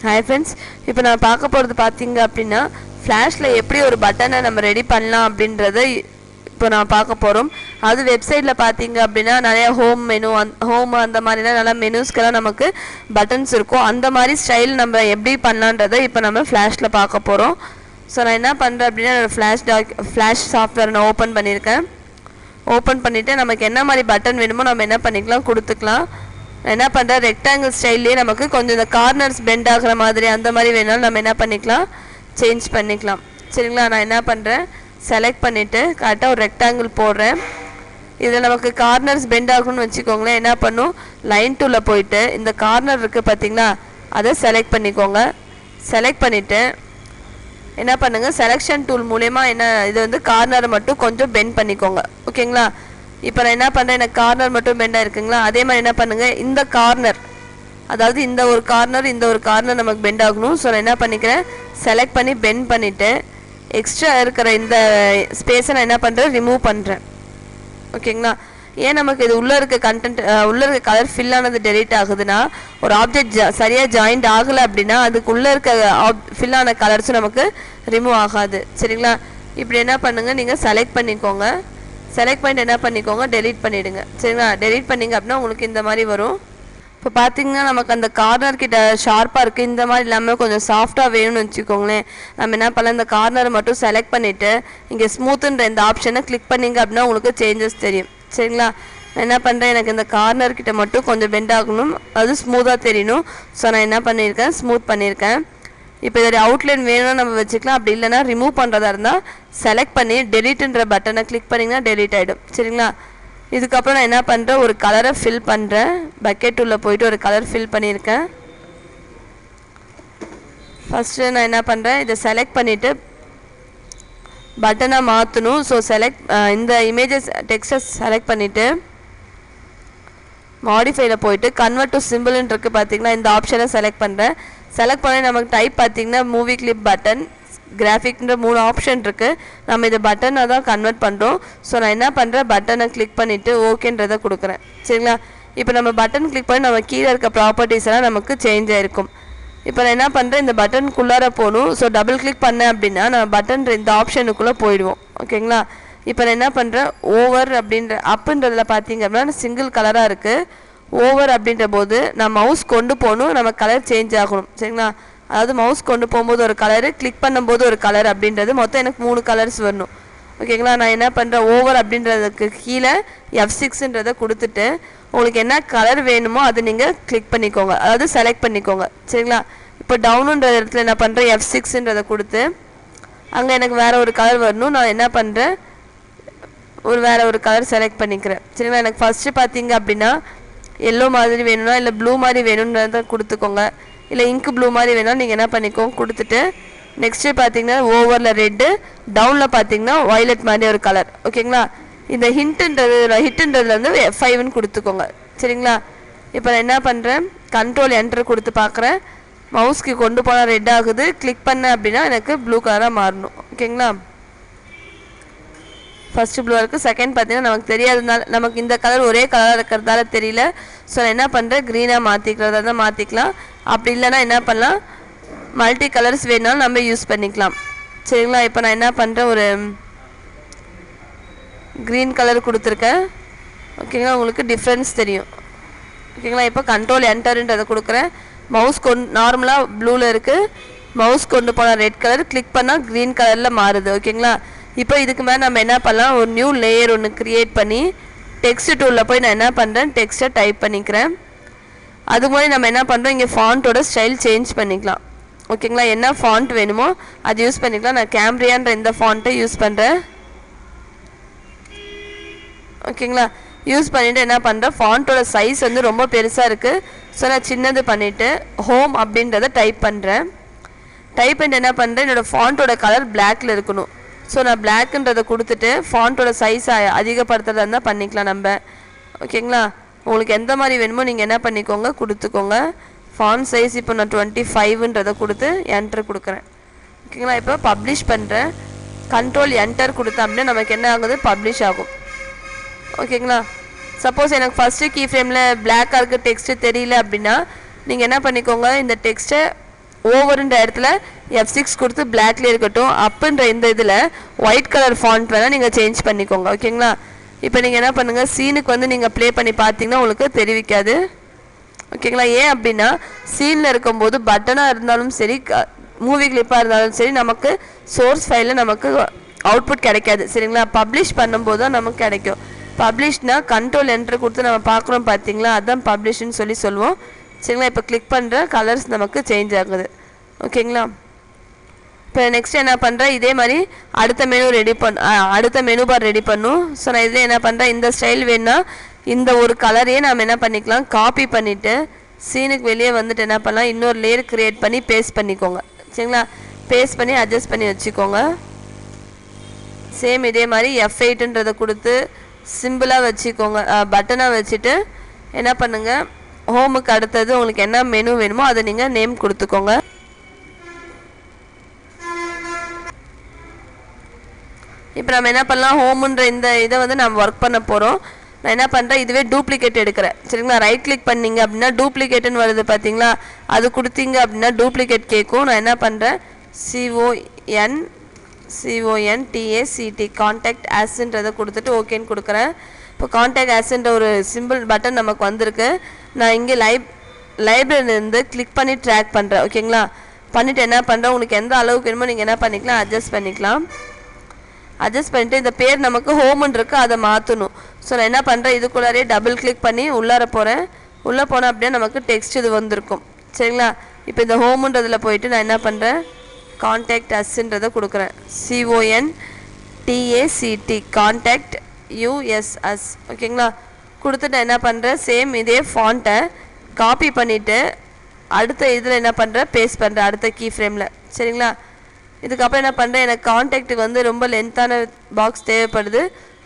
Hi friends, இப்போ நான் பார்க்க போகிறது பார்த்தீங்க அப்படின்னா ஃப்ளாஷில் எப்படி ஒரு பட்டனை நம்ம ரெடி பண்ணலாம் அப்படின்றத இப்போ நான் பார்க்க போகிறோம். அது வெப்சைட்டில் பார்த்தீங்க அப்படின்னா நிறையா ஹோம் அந்த மாதிரிலாம் நல்லா மெனுஸ்க்கெல்லாம் நமக்கு பட்டன்ஸ் இருக்கும். அந்த மாதிரி ஸ்டைல் நம்ம எப்படி பண்ணலான்றதை இப்போ நம்ம ஃப்ளாஷில் பார்க்க போகிறோம். ஸோ நான் என்ன பண்ணுறேன் அப்படின்னா ஃப்ளாஷ் சாஃப்ட்வேர் நான் ஓப்பன் பண்ணியிருக்கேன். ஓப்பன் பண்ணிவிட்டு நமக்கு என்ன மாதிரி பட்டன் வேணுமோ நம்ம என்ன பண்ணிக்கலாம், கொடுத்துக்கலாம். நான் என்ன பண்ணுறேன், ரெக்டாங்கிள் ஸ்டைல்லே நமக்கு கொஞ்சம் இந்த கார்னர்ஸ் பெண்ட் ஆகிற மாதிரி அந்த மாதிரி வேணாலும் நம்ம என்ன பண்ணிக்கலாம், சேஞ்ச் பண்ணிக்கலாம். சரிங்களா? நான் என்ன பண்ணுறேன், செலக்ட் பண்ணிவிட்டு கரெக்டாக ஒரு ரெக்டாங்கிள் போடுறேன். இதில் நமக்கு கார்னர்ஸ் பெண்ட் ஆகணும்னு வச்சுக்கோங்களேன். என்ன பண்ணும், லைன் டூவில் போயிட்டு இந்த கார்னர் இருக்குது பார்த்தீங்களா, அதை செலக்ட் பண்ணிக்கோங்க. செலக்ட் பண்ணிவிட்டு என்ன பண்ணுங்கள், செலெக்ஷன் டூல் மூலயமா இது வந்து கார்னரை மட்டும் கொஞ்சம் பெண்ட் பண்ணிக்கோங்க. ஓகேங்களா? இப்போ நான் என்ன பண்ணுறேன், எனக்கு கார்னர் மட்டும் பெண்டாக இருக்குங்களா, அதே மாதிரி என்ன பண்ணுங்கள், இந்த கார்னர் அதாவது இந்த ஒரு கார்னர் நமக்கு பெண்ட் ஆகணும். ஸோ நான் என்ன பண்ணிக்கிறேன், செலக்ட் பண்ணி பெண்ட் பண்ணிவிட்டு எக்ஸ்ட்ரா இருக்கிற இந்த ஸ்பேஸை நான் என்ன பண்ணுறேன், ரிமூவ் பண்ணுறேன். ஓகேங்களா? ஏன் நமக்கு இது உள்ளே இருக்க கலர் ஃபில் ஆனது டெலீட் ஆகுதுன்னா, ஒரு ஆப்ஜெக்ட் சரியாக ஜாயிண்ட் ஆகலை அப்படின்னா அதுக்குள்ளே இருக்க ஃபில் ஆன கலர்ஸும் நமக்கு ரிமூவ் ஆகாது. சரிங்களா? இப்படி என்ன பண்ணுங்கள், நீங்கள் செலக்ட் பண்ணிக்கோங்க. செலக்ட் பண்ணிட்டு என்ன பண்ணிக்கோங்க, டெலீட் பண்ணிவிடுங்க. சரிங்களா? டெலீட் பண்ணிங்க அப்படின்னா உங்களுக்கு இந்த மாதிரி வரும். இப்போ பார்த்தீங்கன்னா நமக்கு அந்த கார்னர் கிட்ட ஷார்ப்பாக இருக்குது. இந்த மாதிரி இல்லாமல் கொஞ்சம் சாஃப்டாக வேணும்னு வச்சுக்கோங்களேன். நம்ம என்ன பண்ணலாம், இந்த கார்னரை மட்டும் செலக்ட் பண்ணிவிட்டு இங்கே ஸ்மூத்துன்ற இந்த ஆப்ஷனை கிளிக் பண்ணிங்க அப்படின்னா உங்களுக்கு சேஞ்சஸ் தெரியும். சரிங்களா? நான் என்ன பண்ணுறேன், எனக்கு இந்த கார்னர் கிட்ட மட்டும் கொஞ்சம் பெண்ட் ஆகணும், அது ஸ்மூத்தாக தெரியணும். ஸோ நான் என்ன பண்ணியிருக்கேன், ஸ்மூத் பண்ணியிருக்கேன். இப்போ இதோடைய அவுட்லைன் வேணும்னா நம்ம வச்சுக்கலாம். அப்படி இல்லைனா ரிமூவ் பண்ணுறதா இருந்தால் செலக்ட் பண்ணி டெலீட்டுன்ற பட்டனை கிளிக் பண்ணிங்கன்னா டெலீட் ஆகிடும். சரிங்களா? இதுக்கப்புறம் நான் என்ன பண்ணுறேன், ஒரு கலரை ஃபில் பண்ணுறேன். பக்கெட் உள்ள போயிட்டு ஒரு கலர் ஃபில் பண்ணியிருக்கேன். ஃபஸ்ட்டு நான் என்ன பண்ணுறேன், இதை செலக்ட் பண்ணிவிட்டு பட்டனாக மாற்றணும். ஸோ இந்த இமேஜஸ் டெக்ஸ்ட்டை செலக்ட் பண்ணிவிட்டு மாடிஃபைல போயிட்டு கன்வெர்ட் டு சிம்பிள்னு இருக்குது பார்த்தீங்கன்னா, இந்த ஆப்ஷனை செலக்ட் பண்ணுறேன். செலக்ட் பண்ணி நமக்கு டைப் பார்த்திங்கன்னா மூவி கிளிப் பட்டன் கிராஃபிக்ன்ற 3 ஆப்ஷன் இருக்குது. நம்ம இதை பட்டனை தான் கன்வெர்ட் பண்ணுறோம். ஸோ நான் என்ன பண்ணுறேன், பட்டனை கிளிக் பண்ணிவிட்டு ஓகேன்றதை கொடுக்குறேன். சரிங்களா? இப்போ நம்ம பட்டன் கிளிக் பண்ணி நம்ம கீழே இருக்க ப்ராப்பர்ட்டிஸ் எல்லாம் நமக்கு சேஞ்ச் ஆகிருக்கும். இப்போ நான் என்ன பண்ணுறேன், இந்த பட்டனுக்குள்ளார போகணும். ஸோ டபுள் கிளிக் பண்ணேன் அப்படின்னா நம்ம பட்டன் இந்த ஆப்ஷனுக்குள்ளே போயிடுவோம். ஓகேங்களா? இப்போ நான் என்ன பண்ணுறேன், ஓவர் அப்படின்ற அப்புன்றதில் பார்த்தீங்க அப்படின்னா சிங்கிள் கலராக இருக்குது. ஓவர் அப்படின்ற போது நான் மவுஸ் கொண்டு போகணும், நம்ம கலர் சேஞ்ச் ஆகணும். சரிங்களா? அதாவது மவுஸ் கொண்டு போகும்போது ஒரு கலரு, கிளிக் பண்ணும்போது ஒரு கலர் அப்படின்றது மொத்தம் எனக்கு 3 கலர்ஸ் வரணும். ஓகேங்களா? நான் என்ன பண்ணுறேன், ஓவர் அப்படின்றதுக்கு கீழே F6ன்றதை கொடுத்துட்டு உங்களுக்கு என்ன கலர் வேணுமோ அது நீங்கள் கிளிக் பண்ணிக்கோங்க, அதாவது செலக்ட் பண்ணிக்கோங்க. சரிங்களா? இப்போ டவுனுன்ற இடத்துல என்ன பண்ணுறேன், F6ன்றதை கொடுத்து அங்கே எனக்கு வேறு ஒரு கலர் வரணும். நான் என்ன பண்ணுறேன், வேறு ஒரு கலர் செலக்ட் பண்ணிக்கிறேன். சரிங்களா? எனக்கு ஃபஸ்ட்டு பார்த்தீங்க அப்படின்னா எல்லோ மாதிரி வேணும்னா இல்லை ப்ளூ மாதிரி வேணுன்றதை கொடுத்துக்கோங்க. இல்லை இங்கு ப்ளூ மாதிரி வேணாலும் நீங்கள் என்ன பண்ணிக்கோங்க, கொடுத்துட்டு நெக்ஸ்ட்டு பார்த்தீங்கன்னா ஓவரில் ரெட்டு, டவுனில் பார்த்தீங்கன்னா வயலட் மாதிரி ஒரு கலர். ஓகேங்களா? இந்த ஹிட்டுன்றதுல வந்து F5ன்னு கொடுத்துக்கோங்க. சரிங்களா? இப்போ நான் என்ன பண்ணுறேன், கண்ட்ரோல் என்டர் கொடுத்து பார்க்குறேன். மவுஸ்க்கு கொண்டு போனால் ரெட் ஆகுது, கிளிக் பண்ணேன் அப்படின்னா எனக்கு ப்ளூ கலராக மாறணும். ஓகேங்களா? ஃபஸ்ட்டு ப்ளூவாக இருக்குது. செகண்ட் பார்த்தீங்கன்னா நமக்கு தெரியாததுனால நமக்கு இந்த கலர் ஒரே கலராக இருக்கிறதால தெரியல. ஸோ நான் என்ன பண்ணுறேன், க்ரீனாக மாற்றிக்கிறதா தான் மாற்றிக்கலாம். அப்படி இல்லைனா என்ன பண்ணலாம், மல்டி கலர்ஸ் வேணாலும் நம்ம யூஸ் பண்ணிக்கலாம். சரிங்களா? இப்போ நான் என்ன பண்ணுறேன், ஒரு க்ரீன் கலர் கொடுத்துருக்கேன். ஓகேங்களா? உங்களுக்கு டிஃப்ரென்ஸ் தெரியும். ஓகேங்களா? இப்போ கண்ட்ரோல் என்டர்ன்றதை கொடுக்குறேன். மவுஸ் நார்மலாக ப்ளூவில் இருக்குது, மவுஸ் கொண்டு போனால் ரெட் கலர், கிளிக் பண்ணால் க்ரீன் கலரில் மாறுது. ஓகேங்களா? இப்போ இதுக்கு மேலே நம்ம என்ன பண்ணலாம், ஒரு நியூ லேயர் ஒன்று க்ரியேட் பண்ணி டெக்ஸ்ட் டூலில் போய் நான் என்ன பண்ணுறேன், டெக்ஸ்ட்டை டைப் பண்ணிக்கிறேன். அது மாதிரி நம்ம என்ன பண்ணுறோம், இங்கே ஃபாண்ட்டோட ஸ்டைல் சேஞ்ச் பண்ணிக்கலாம். ஓகேங்களா? என்ன ஃபாண்ட் வேணுமோ அது யூஸ் பண்ணிக்கலாம். நான் கேம்ப்ரியான்ற இந்த ஃபாண்ட்டை யூஸ் பண்ணுறேன். ஓகேங்களா? யூஸ் பண்ணிவிட்டு என்ன பண்ணுறேன், ஃபாண்ட்டோட சைஸ் வந்து ரொம்ப பெருசாக இருக்குது. ஸோ நான் சின்னது பண்ணிவிட்டு ஹோம் அப்படின்றத டைப் பண்ணுறேன். டைப் பண்ணிட்டு என்ன பண்ணுறேன், என்னோடய ஃபாண்ட்டோட கலர் பிளாக்கில் இருக்கணும். ஸோ நான் பிளாக்குன்றதை கொடுத்துட்டு ஃபாண்ட்டோட சைஸ் அதிகப்படுத்துறதா இருந்தால் பண்ணிக்கலாம் நம்ம. ஓகேங்களா? உங்களுக்கு எந்த மாதிரி வேணுமோ நீங்கள் என்ன பண்ணிக்கோங்க, கொடுத்துக்கோங்க. ஃபாண்ட் சைஸ் இப்போ நான் 25ன்றதை கொடுத்து என்டர் கொடுக்குறேன். ஓகேங்களா? இப்போ பப்ளிஷ் பண்ணுறேன். கண்ட்ரோல் என்டர் கொடுத்தா அப்படின்னா நமக்கு என்ன ஆகுது, பப்ளிஷ் ஆகும். ஓகேங்களா? சப்போஸ் எனக்கு ஃபஸ்ட்டு கீ ஃப்ரேமில் பிளாக்காக இருக்க டெக்ஸ்ட்டு தெரியல அப்படின்னா நீங்கள் என்ன பண்ணிக்கோங்க, இந்த டெக்ஸ்ட்டை ஓவர்ன்ற இடத்துல F6 கொடுத்து பிளாக்லேயே இருக்கட்டும். அப்புன்ற இந்த இதில் ஒயிட் கலர் ஃபாண்ட் வேணால் நீங்கள் சேஞ்ச் பண்ணிக்கோங்க. ஓகேங்களா? இப்போ நீங்கள் என்ன பண்ணுங்கள், சீனுக்கு வந்து நீங்கள் ப்ளே பண்ணி பார்த்தீங்கன்னா உங்களுக்கு தெரிவிக்காது. ஓகேங்களா? ஏன் அப்படின்னா சீனில் இருக்கும்போது பட்டனாக இருந்தாலும் சரி, மூவி கிளிப்பாக இருந்தாலும் சரி, நமக்கு சோர்ஸ் ஃபைலில் நமக்கு அவுட்புட் கிடைக்காது. சரிங்களா? பப்ளிஷ் பண்ணும்போது தான் நமக்கு கிடைக்கும். பப்ளிஷ்னா கண்ட்ரோல் என்ட்ரு கொடுத்து நம்ம பார்க்குறோம் பார்த்தீங்களா, அதுதான் பப்ளிஷ்னு சொல்லுவோம். சரிங்களா? இப்போ கிளிக் பண்ணுற கலர்ஸ் நமக்கு சேஞ்ச் ஆகுது. ஓகேங்களா? இப்போ நெக்ஸ்ட் என்ன பண்ணுறேன், இதே மாதிரி அடுத்த மெனு பார் ரெடி பண்ணும். ஸோ நான் இதில் என்ன பண்ணுறேன், இந்த ஸ்டைல் வேணுன்னா இந்த ஒரு கலரையே நம்ம என்ன பண்ணிக்கலாம், காப்பி பண்ணிவிட்டு சீனுக்கு வெளியே வந்துட்டு என்ன பண்ணலாம், இன்னொரு லேயர் க்ரியேட் பண்ணி பேஸ்ட் பண்ணிக்கோங்க. சரிங்களா? பேஸ்ட் பண்ணி அட்ஜஸ்ட் பண்ணி வச்சுக்கோங்க. சேம் இதே மாதிரி F8ன்றதை கொடுத்து சிம்பிளாக வச்சுக்கோங்க, பட்டனாக வச்சுட்டு என்ன பண்ணுங்கள், ஹோமுக்கு அடுத்தது உங்களுக்கு என்ன மெனு வேணுமோ அதை நீங்கள் நேம் கொடுத்துக்கோங்க. இப்போ நம்ம என்ன பண்ணலாம், ஹோமுன்ற இந்த இதை வந்து நம்ம ஒர்க் பண்ண போகிறோம். நான் என்ன பண்ணுறேன், இதுவே டூப்ளிகேட் எடுக்கிறேன். சரிங்களா? ரைட் கிளிக் பண்ணிங்க அப்படின்னா டூப்ளிகேட்டுன்னு வருது பார்த்தீங்களா, அது கொடுத்தீங்க அப்படின்னா டூப்ளிகேட் கேட்கும். நான் என்ன பண்ணுறேன், CONTACT கான்டாக்ட் ஆஸ்ன்றதை கொடுத்துட்டு ஓகேன்னு கொடுக்குறேன். இப்போ கான்டாக்ட் ஆஸ்ன்ற ஒரு சிம்பிள் பட்டன் நமக்கு வந்திருக்கு. நான் இங்கே லைப்ரரியிலேருந்து கிளிக் பண்ணி ட்ராக் பண்ணுறேன். ஓகேங்களா? பண்ணிவிட்டு என்ன பண்ணுறேன், உங்களுக்கு எந்த அளவுக்கு வேணுமோ நீங்கள் என்ன பண்ணிக்கலாம், அட்ஜஸ்ட் பண்ணிக்கலாம். அட்ஜஸ்ட் பண்ணிவிட்டு இந்த பேர் நமக்கு ஹோம்னு இருக்குது, அதை மாற்றணும். ஸோ நான் என்ன பண்ணுறேன், இதுக்குள்ளாரே டபுள் கிளிக் பண்ணி உள்ளார போகிறேன். உள்ளே போனால் அப்படியே நமக்கு டெக்ஸ்ட் இது வந்திருக்கும். சரிங்களா? இப்போ இந்த ஹோமுன்றதில் போயிட்டு நான் என்ன பண்ணுறேன், கான்டாக்ட் அஸ்ன்றதை கொடுக்குறேன். CONTACT contact USS. ஓகேங்களா? கொடுத்துட்டு நான் என்ன பண்ணுறேன், சேம் இதே ஃபாண்ட்டை காப்பி பண்ணிவிட்டு அடுத்த இதில் என்ன பண்ணுறேன், பேஸ்ட் பண்ணுறேன் அடுத்த கீ ஃப்ரேமில். சரிங்களா? இதுக்கப்புறம் என்ன பண்ணுறேன், எனக்கு கான்டாக்ட்டுக்கு வந்து ரொம்ப லென்த்தான பாக்ஸ் தேவைப்படுது.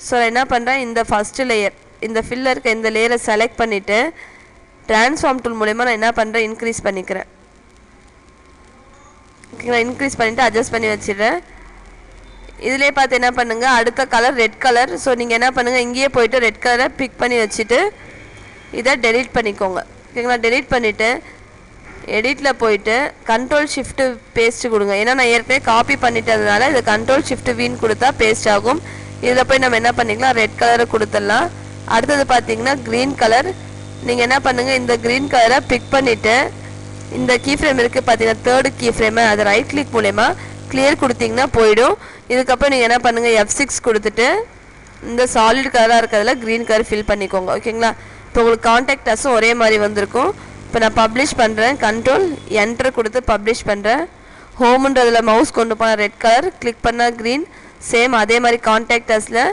ஸோ நான் என்ன பண்ணுறேன், இந்த ஃபஸ்ட்டு லேயர், இந்த ஃபில்ல இருக்க இந்த லேயரை செலக்ட் பண்ணிவிட்டு ட்ரான்ஸ்ஃபார்ம் டூல் மூலமா நான் என்ன பண்ணுறேன், இன்க்ரீஸ் பண்ணிக்கிறேன். ஓகேங்களா? இன்க்ரீஸ் பண்ணிவிட்டு அட்ஜஸ்ட் பண்ணி வச்சிடுறேன். இதிலே பார்த்து என்ன பண்ணுங்கள், அடுத்த கலர் ரெட் கலர். ஸோ நீங்கள் என்ன பண்ணுங்கள், இங்கேயே போய்ட்டு ரெட் கலரை பிக் பண்ணி வச்சுட்டு இதை டெலீட் பண்ணிக்கோங்க. ஓகேங்களா? டெலீட் பண்ணிவிட்டு எடிட்டில் போயிட்டு Ctrl+Shift பேஸ்ட்டு கொடுங்க. ஏன்னா நான் ஏற்கனவே காப்பி பண்ணிட்டதுனால இது Ctrl+Shift+Vன்னு கொடுத்தா பேஸ்ட் ஆகும். இதில் போய் நம்ம என்ன பண்ணிக்கலாம், ரெட் கலரை கொடுத்துடலாம். அடுத்தது பார்த்தீங்கன்னா க்ரீன் கலர். நீங்கள் என்ன பண்ணுங்கள், இந்த க்ரீன் கலரை பிக் பண்ணிவிட்டு இந்த கீ ஃப்ரேம் இருக்குது பார்த்தீங்கன்னா, தேர்டு கீ ஃப்ரேமை அதை ரைட் கிளிக் மூலமா கிளியர் கொடுத்தீங்கன்னா போயிடும். இதுக்கப்புறம் நீங்கள் என்ன பண்ணுங்கள், F6 கொடுத்துட்டு இந்த சாலிட் கலராக இருக்கிறதுல க்ரீன் கலர் ஃபில் பண்ணிக்கோங்க. ஓகேங்களா? இப்போ உங்களுக்கு கான்டாக்ட் அஸும் ஒரே மாதிரி வந்திருக்கும். இப்போ நான் பப்ளிஷ் பண்ணுறேன், Ctrl+Enter கொடுத்து பப்ளிஷ் பண்ணுறேன். ஹோமுன்றதில் மவுஸ் கொண்டு போனால் ரெட் கலர், கிளிக் பண்ணால் க்ரீன். சேம் அதே மாதிரி கான்டாக்ட் அஸில்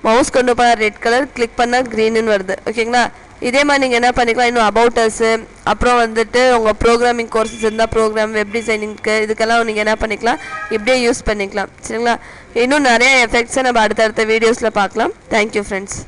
மவுஸ் கொண்டு போனால் ரெட் கலர், கிளிக் பண்ணால் க்ரீன்னு வருது. ஓகேங்களா? இதே மாதிரி நீங்கள் என்ன பண்ணிக்கலாம், இன்னும் அபவுட் அஸ், அப்புறம் வந்துட்டு உங்கள் ப்ரோக்ராமிங் கோர்சஸ் இருந்தால் ப்ரோக்ராம், வெப் டிசைனிங்க்கு இதுக்கெல்லாம் நீங்கள் என்ன பண்ணிக்கலாம், இப்படியே யூஸ் பண்ணிக்கலாம். சரிங்களா? இன்னும் நிறைய எஃபெக்ட்ஸை நம்ம அடுத்தடுத்த வீடியோஸில் பார்க்கலாம். Thank you friends.